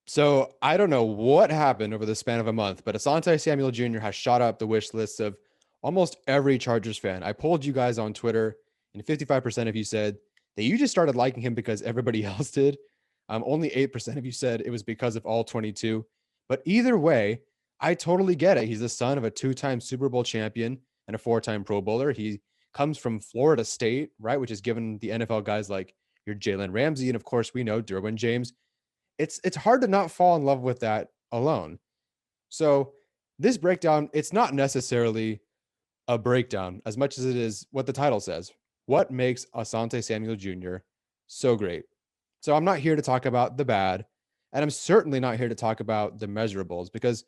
So I don't know what happened over the span of a month, but Asante Samuel Jr. has shot up the wish lists of almost every Chargers fan. I polled you guys on Twitter, and 55% of you said that you just started liking him because everybody else did. Only 8% of you said it was because of all 22. But either way, I totally get it. He's the son of a two-time Super Bowl champion and a four-time Pro Bowler. He comes from Florida State, right, which is given the NFL guys like your Jalen Ramsey, and of course we know Derwin James. It's hard to not fall in love with that alone. So this breakdown, it's not necessarily a breakdown as much as it is what the title says. What makes Asante Samuel Jr. so great? So I'm not here to talk about the bad, and I'm certainly not here to talk about the measurables because,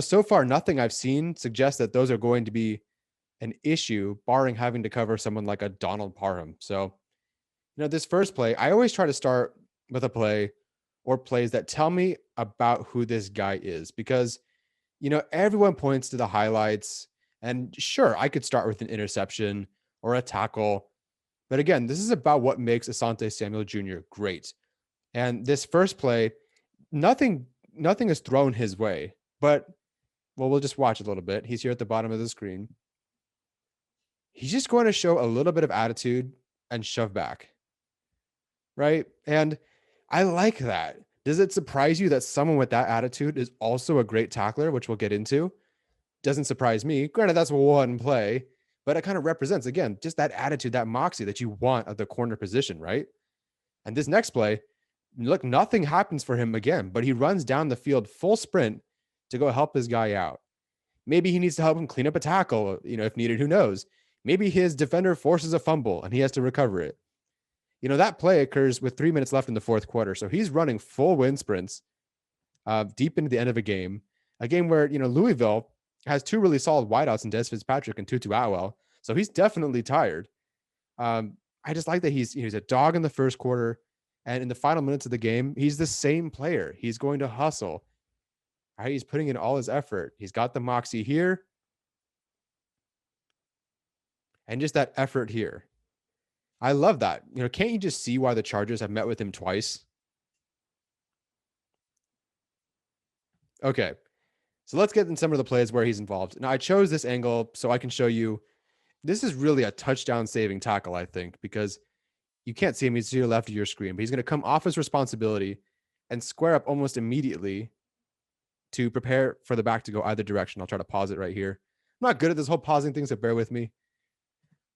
so far nothing I've seen suggests that those are going to be an issue, barring having to cover someone like a Donald Parham. So, this first play, I always try to start with a play or plays that tell me about who this guy is because, everyone points to the highlights. And sure, I could start with an interception or a tackle. But again, this is about what makes Asante Samuel Jr. great. And this first play, nothing is thrown his way. But well, we'll just watch a little bit. He's here at the bottom of the screen. He's just going to show a little bit of attitude and shove back. Right. And I like that. Does it surprise you that someone with that attitude is also a great tackler, which we'll get into? Doesn't surprise me. Granted, that's one play, but it kind of represents, again, just that attitude, that moxie that you want at the corner position, right? And this next play, look, nothing happens for him again, but he runs down the field full sprint to go help his guy out. Maybe he needs to help him clean up a tackle, if needed, who knows? Maybe his defender forces a fumble and he has to recover it. That play occurs with 3 minutes left in the fourth quarter. So he's running full wind sprints deep into the end of a game where, Louisville has two really solid wideouts in Des Fitzpatrick and Tutu Atwell. So he's definitely tired. I just like that he's a dog in the first quarter. And in the final minutes of the game, he's the same player. He's going to hustle. Right? He's putting in all his effort. He's got the moxie here. And just that effort here. I love that. Can't you just see why the Chargers have met with him twice? Okay. So let's get in some of the plays where he's involved. Now, I chose this angle so I can show you this is really a touchdown saving tackle, I think, because you can't see him. He's to your left of your screen, but he's going to come off his responsibility and square up almost immediately to prepare for the back to go either direction. I'll try to pause it right here. I'm not good at this whole pausing thing, so bear with me.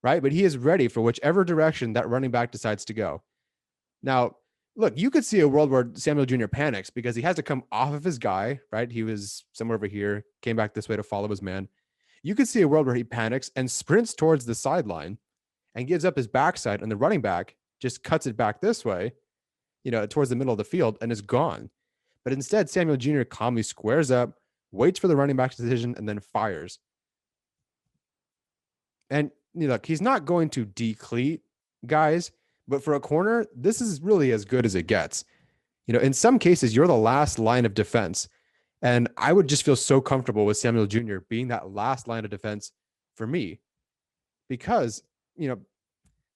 Right? But he is ready for whichever direction that running back decides to go. Now, look, you could see a world where Samuel Jr. panics because he has to come off of his guy, right? He was somewhere over here, came back this way to follow his man. You could see a world where he panics and sprints towards the sideline and gives up his backside, and the running back just cuts it back this way, towards the middle of the field and is gone. But instead, Samuel Jr. calmly squares up, waits for the running back's decision, and then fires. And look, he's not going to decleat guys, but for a corner, this is really as good as it gets. In some cases, you're the last line of defense. And I would just feel so comfortable with Samuel Jr. being that last line of defense for me. Because,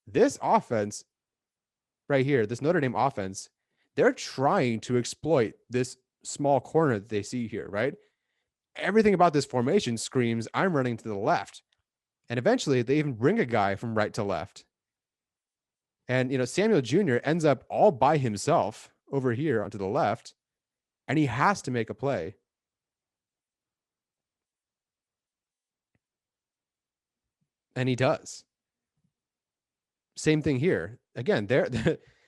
this offense right here, this Notre Dame offense, they're trying to exploit this small corner that they see here, right? Everything about this formation screams, I'm running to the left. And eventually they even bring a guy from right to left. And, Samuel Jr. ends up all by himself over here onto the left, and he has to make a play. And he does. Same thing here. Again,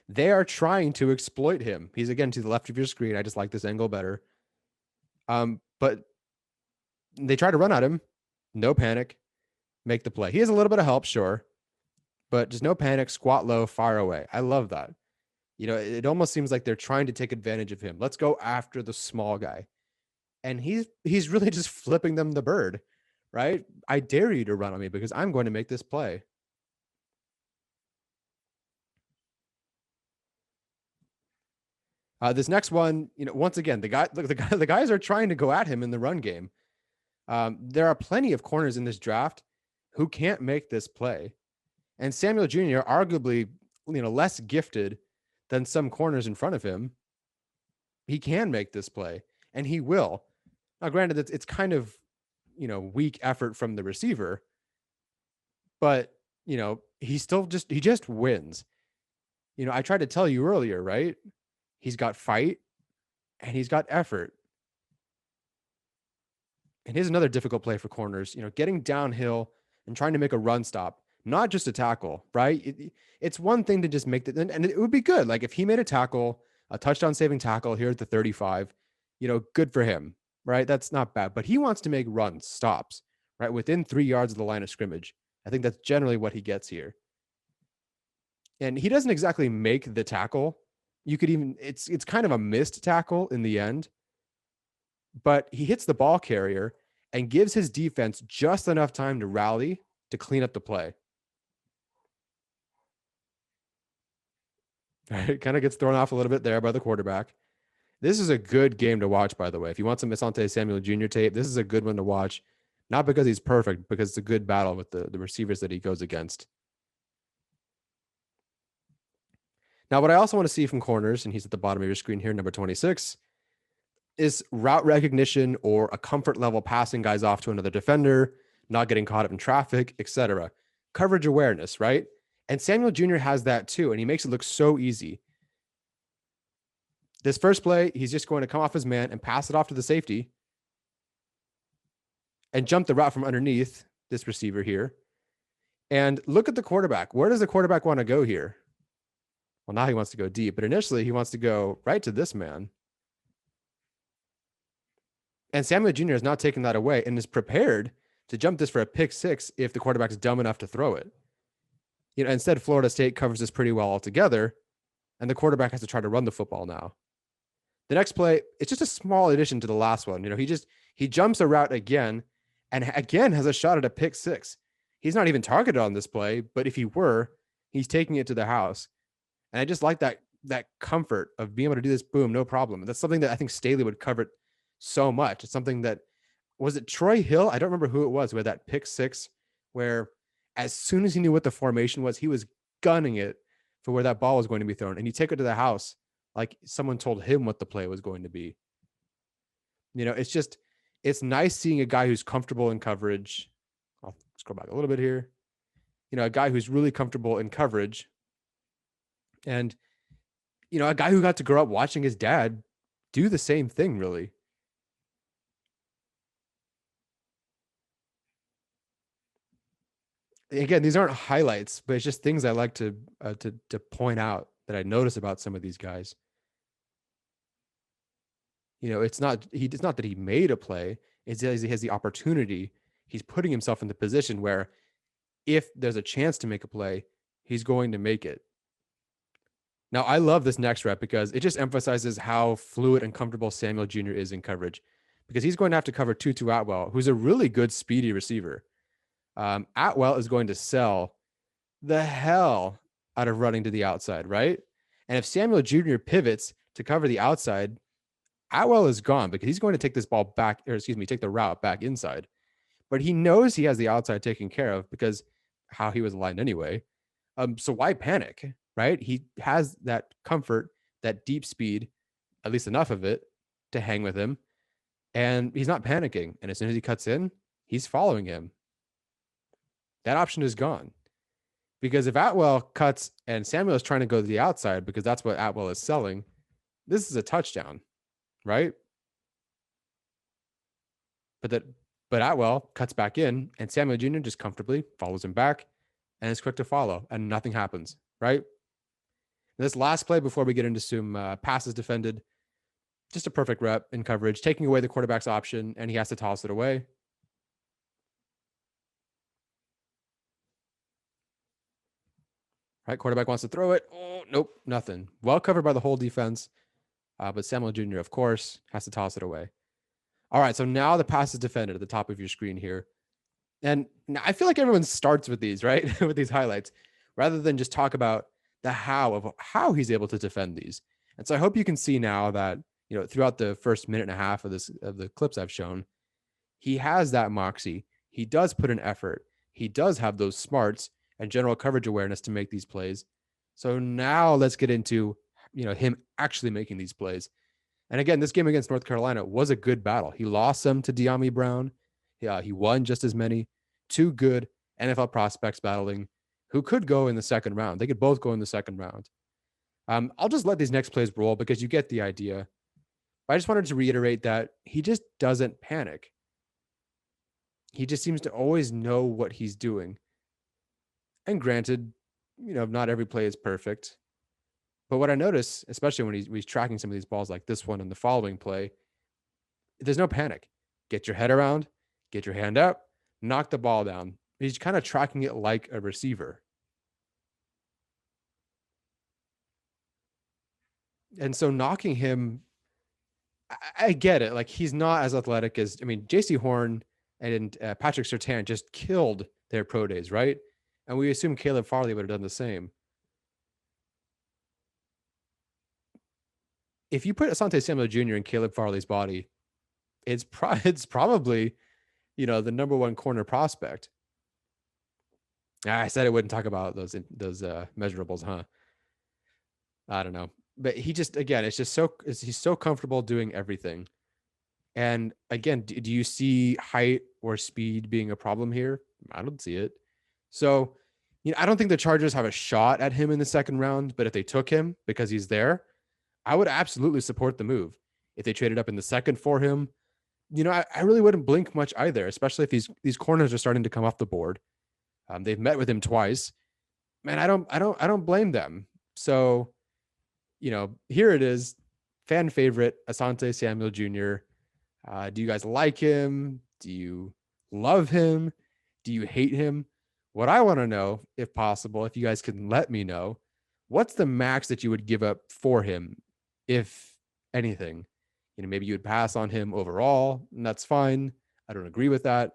they are trying to exploit him. He's, again, to the left of your screen. I just like this angle better. But they try to run at him. No panic. Make the play. He has a little bit of help, sure. But just no panic, squat low, fire away. I love that. It almost seems like they're trying to take advantage of him. Let's go after the small guy. And he's really just flipping them the bird, right? I dare you to run on me because I'm going to make this play. This next one, once again, the guys are trying to go at him in the run game. There are plenty of corners in this draft who can't make this play. And Samuel Jr., arguably, less gifted than some corners in front of him, he can make this play, and he will. Now, granted, it's kind of, weak effort from the receiver, but he just wins. I tried to tell you earlier, right? He's got fight and he's got effort. And here's another difficult play for corners, getting downhill and trying to make a run stop, not just a tackle, right? It's one thing to just make that, and it would be good. Like if he made a tackle, a touchdown saving tackle here at the 35, good for him, right? That's not bad. But he wants to make run stops, right? Within 3 yards of the line of scrimmage. I think that's generally what he gets here. And he doesn't exactly make the tackle. It's kind of a missed tackle in the end, but he hits the ball carrier and gives his defense just enough time to rally to clean up the play. It kind of gets thrown off a little bit there by the quarterback. This is a good game to watch, by the way. If you want some Asante Samuel Jr. tape, this is a good one to watch. Not because he's perfect, because it's a good battle with the receivers that he goes against. Now, what I also want to see from corners, and he's at the bottom of your screen here, number 26, is route recognition or a comfort level passing guys off to another defender, not getting caught up in traffic, etc. Coverage awareness, right? And Samuel Jr. has that too, and he makes it look so easy. This first play, he's just going to come off his man and pass it off to the safety and jump the route from underneath this receiver here. And look at the quarterback. Where does the quarterback want to go here? Well, now he wants to go deep, but initially he wants to go right to this man. And Samuel Jr. has not taken that away and is prepared to jump this for a pick six if the quarterback's dumb enough to throw it. Instead, Florida State covers this pretty well altogether, and the quarterback has to try to run the football now. The next play, it's just a small addition to the last one. He jumps a route again, and again has a shot at a pick six. He's not even targeted on this play, but if he were, he's taking it to the house. And I just like that comfort of being able to do this, boom, no problem. And that's something that I think Staley would cover so much. It's something that, was it Troy Hill? I don't remember who it was, who had that pick six, where as soon as he knew what the formation was, he was gunning it for where that ball was going to be thrown. And you take it to the house like someone told him what the play was going to be. It's nice seeing a guy who's comfortable in coverage. I'll scroll back a little bit here. A guy who's really comfortable in coverage. And, a guy who got to grow up watching his dad do the same thing, really. Again, these aren't highlights, but it's just things I like to point out that I notice about some of these guys. It's not that he made a play. It's that he has the opportunity. He's putting himself in the position where if there's a chance to make a play, he's going to make it. Now, I love this next rep because it just emphasizes how fluid and comfortable Samuel Jr. is in coverage, because he's going to have to cover Tutu Atwell, who's a really good, speedy receiver. Atwell is going to sell the hell out of running to the outside, right? And if Samuel Jr. pivots to cover the outside, Atwell is gone because he's going to take this ball back, take the route back inside. But he knows he has the outside taken care of because how he was aligned anyway. So why panic, right? He has that comfort, that deep speed, at least enough of it to hang with him. And he's not panicking. And as soon as he cuts in, he's following him. That option is gone. Because if Atwell cuts and Samuel is trying to go to the outside because that's what Atwell is selling, this is a touchdown, right? But Atwell cuts back in and Samuel Jr. just comfortably follows him back and is quick to follow and nothing happens, right? This last play before we get into some passes defended, just a perfect rep in coverage, taking away the quarterback's option, and he has to toss it away. Right, quarterback wants to throw it. Oh, nope, nothing. Well covered by the whole defense, but Samuel Jr., of course, has to toss it away. All right, so now the pass is defended at the top of your screen here. And I feel like everyone starts with these, right? With these highlights, rather than just talk about the how of how he's able to defend these. And so I hope you can see now that, throughout the first minute and a half of the clips I've shown, he has that moxie. He does put an effort. He does have those smarts and general coverage awareness to make these plays. So now let's get into, him actually making these plays. And again, this game against North Carolina was a good battle. He lost some to De'Ami Brown. Yeah, he won just as many. Two good NFL prospects battling who could go in the second round. They could both go in the second round. I'll just let these next plays roll because you get the idea. But I just wanted to reiterate that he just doesn't panic. He just seems to always know what he's doing. And granted, not every play is perfect. But what I notice, especially when he's tracking some of these balls like this one and the following play, there's no panic. Get your head around, get your hand up, knock the ball down. He's kind of tracking it like a receiver. And so knocking him, I get it. Like he's not as athletic as, JC Horn and Patrick Surtain just killed their pro days, right? And we assume Caleb Farley would have done the same. If you put Asante Samuel Jr. in Caleb Farley's body, it's probably, the number one corner prospect. I said I wouldn't talk about those measurables, huh? I don't know. But he just, again, it's just he's so comfortable doing everything. And again, do you see height or speed being a problem here? I don't see it. So, I don't think the Chargers have a shot at him in the second round, but if they took him because he's there, I would absolutely support the move. If they traded up in the second for him, I really wouldn't blink much either, especially if these corners are starting to come off the board. They've met with him twice. Man, I don't blame them. So, here it is, fan favorite Asante Samuel Jr. Do you guys like him? Do you love him? Do you hate him? What I want to know, if possible, if you guys can let me know, what's the max that you would give up for him, if anything? Maybe you would pass on him overall, and that's fine. I don't agree with that.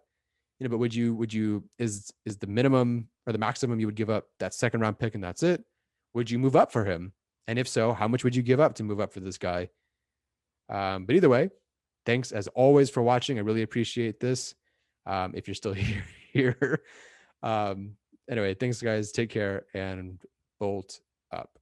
But would you is the minimum or the maximum you would give up that second round pick and that's it? Would you move up for him? And if so, how much would you give up to move up for this guy? But either way, thanks as always for watching. I really appreciate this. If you're still here. Anyway, thanks guys. Take care and bolt up.